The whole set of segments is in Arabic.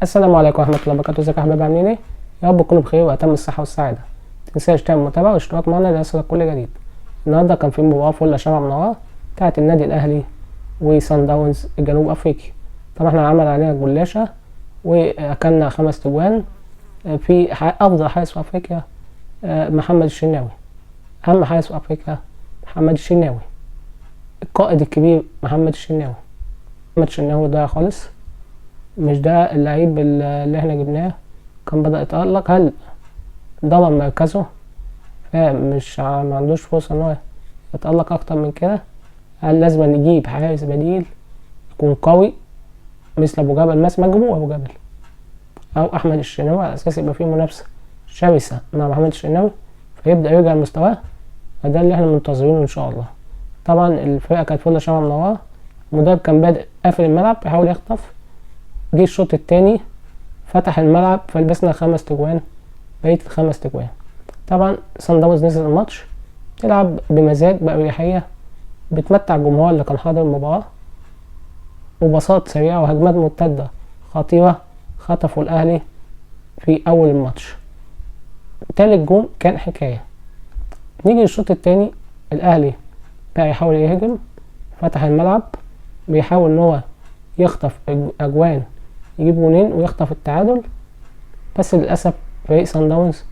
السلام عليكم ورحمة الله وبركاته. ازيكم يا حبايبي، عاملين ايه؟ يا رب تكونوا بخير واتم الصحة والسعادة. متنساش تعمل متابعة واشتراك معنا ليصلك كل جديد. النهارده كان في مباراة فل شمع منورة بتاعت النادي الأهلي وصن داونز الجنوب أفريقي. طبعا احنا عمل علينا جلاشة وأكلنا 5 تجوان في أفضل حارس في أفريقيا محمد الشناوي. أهم حارس في أفريقيا محمد الشناوي، القائد الكبير محمد الشناوي. محمد الشناوي ضايع خالص، مش ده اللعيب اللي احنا جبناه كان بدأ يتألق. هل ضمن مركزه فمش ما عندوش فرصة ان هو يتألق اكتر من كده؟ هل لازم نجيب حارس بديل يكون قوي مثل ابو جبل مثلا؟ ما تجيبوه ابو جبل او احمد الشناوي على اساس يبقى فيه منافسة شرسة مع محمد الشناوي فيبدأ يرجع لمستواه. فده اللي احنا منتظرينه ان شاء الله. طبعا الفرقة كانت فل شمع منورة، المدرب كان بادئ قافل الملعب بيحاول يخطف. جه الشوط التاني فتح الملعب فلبسنا 5 تجوان، بقية ال5 تجوان. طبعا صن داونز نزل الماتش تلعب بمزاج بأريحية، بتمتع الجمهور اللي كان حاضر المباراة، وبساط سريعة وهجمات مرتدة خطيرة خطفوا الأهلي في أول الماتش. تالت جون كان حكاية. نيجي للشوط التاني، الأهلي بقى يحاول يهجم، فتح الملعب بيحاول إن هو يخطف أجوان، يجيب جونين ويخطف التعادل. بس للأسف فريق صن داونز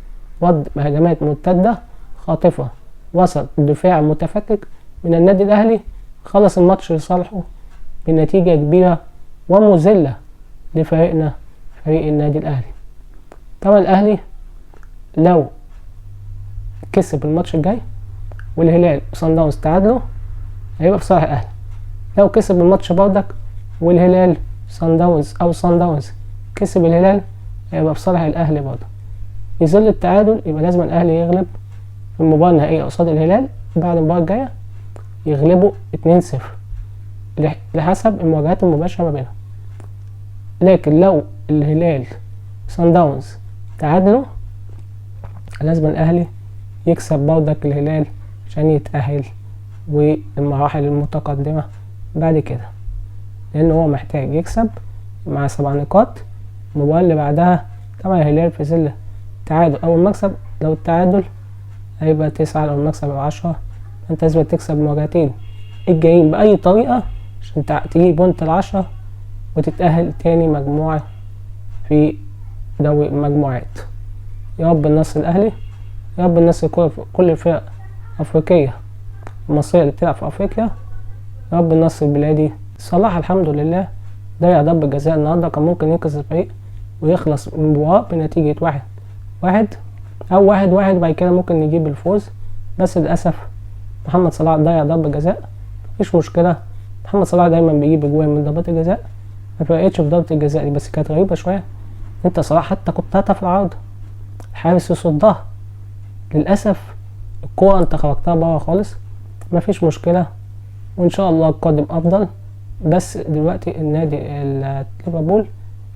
رد بهجمات مرتدة خاطفة وسط دفاع متفكك من النادي الأهلي، خلص الماتش لصالحه بنتيجة كبيرة ومذلة لفريقنا فريق النادي الأهلي. طبعا الأهلي لو كسب الماتش الجاي والهلال وصن داونز تعادلوا هيبقى في صالح الأهلي. لو كسب الماتش بردك والهلال صن داونز أو صن داونز كسب الهلال هيبقى في صالح الأهلي برضه. يظل التعادل، يبقى لازم الأهلي يغلب في المباراة النهائية قصاد الهلال بعد المباراة الجاية، يغلبوا 2-0 لحسب المواجهات المباشرة ما بينهم. لكن لو الهلال صن داونز تعادلوا لازم الأهلي يكسب بردك الهلال عشان يتأهل والمراحل المتقدمة بعد كده، لأن هو محتاج يكسب مع 7 نقاط. المباراة اللي بعدها طبعا الهلال في ظل تعادل أو المكسب، لو التعادل هيبقى 9 لو المكسب يبقى 10. فأنت لازم تكسب المواجهتين الجايين بأي طريقة عشان تجيب بونت 10 وتتأهل تاني مجموعة في دوري المجموعات. يا رب النصر الأهلي، يا رب النصر كل الفرق الأفريقية المصرية اللي بتلعب في أفريقيا، يا رب النصر البلادي. صلاح الحمد لله ضيع ضربة جزاء النهاردة، كان ممكن ينقذ الفريق ويخلص من المباراة بنتيجة 1-1 أو 1-1 وبعد كده ممكن نجيب الفوز. بس للأسف محمد صلاح ضيع ضربة جزاء. مفيش مشكلة، محمد صلاح دايما بيجيب اجوان من ضربات الجزاء، ما فرقتش في ضربة الجزاء دي. بس كانت غريبة شوية، انت صلاح حتى كنت هتقف العرض الحارس يصدها. للأسف الكورة انت خرجتها برا خالص. مفيش مشكلة وان شاء الله القادم افضل. بس دلوقتي النادي ليفربول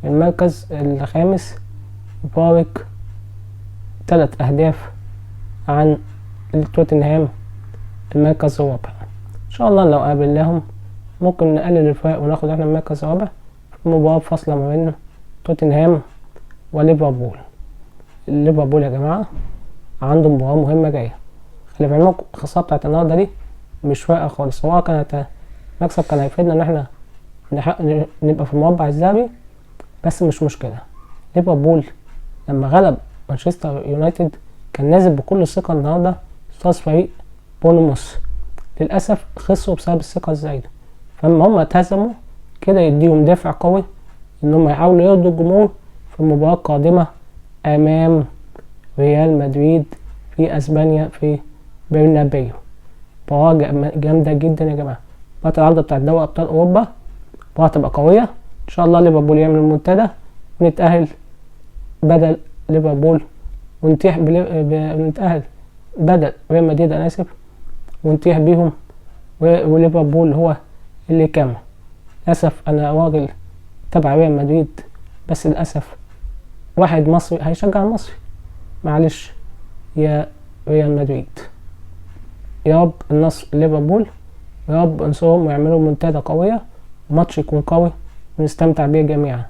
المركز الخامس بفارق 3 أهداف عن توتنهام المركز الرابع. ان شاء الله لو قابلناهم ممكن نقلل الفرق وناخد احنا المركز الرابع في مباراة فاصلة ما بين توتنهام وليفربول. ليفربول يا جماعة عنده مباراة مهمة جاية، خلي في علمكم الخسارة بتاعت النهاردة دي مش فارقة خالص. هو كانت مكسب كان هيفيدنا ان احنا نبقى في المربع الذهبي، بس مش مشكلة. ليفربول لما غلب مانشستر يونايتد كان نازل بكل ثقة النهاردة قصاد فريق بورنموث. للأسف خسروا بسبب الثقة الزايدة، فلما هم اتهزموا كده يديهم دافع قوي ان هم يحاولوا يرضوا الجمهور في المباراة القادمة امام ريال مدريد في اسبانيا في برنابيو. مباراة جامدة جدا يا جماعة. مباراة العودة بتاعت دوري ابطال اوروبا مباراة تبقى قوية ان شاء الله. ليفربول يعمل المنتدى ونتأهل بدل ليفربول ونتأهل بدل ريال مدريد، انا اسف، ونتيح بيهم وليفربول هو اللي كمل. للأسف أنا راجل تبع ريال مدريد، بس للأسف واحد مصري هيشجع المصري، معلش يا ريال مدريد. يا رب النصر ليفربول، يا رب انصرهم ويعملوا منتدى قوية وماتش يكون قوي ونستمتع بيه جميعا.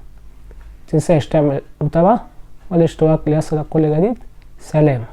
متنساش تعمل متابعة والاشتراك ليصلك كل جديد. سلام.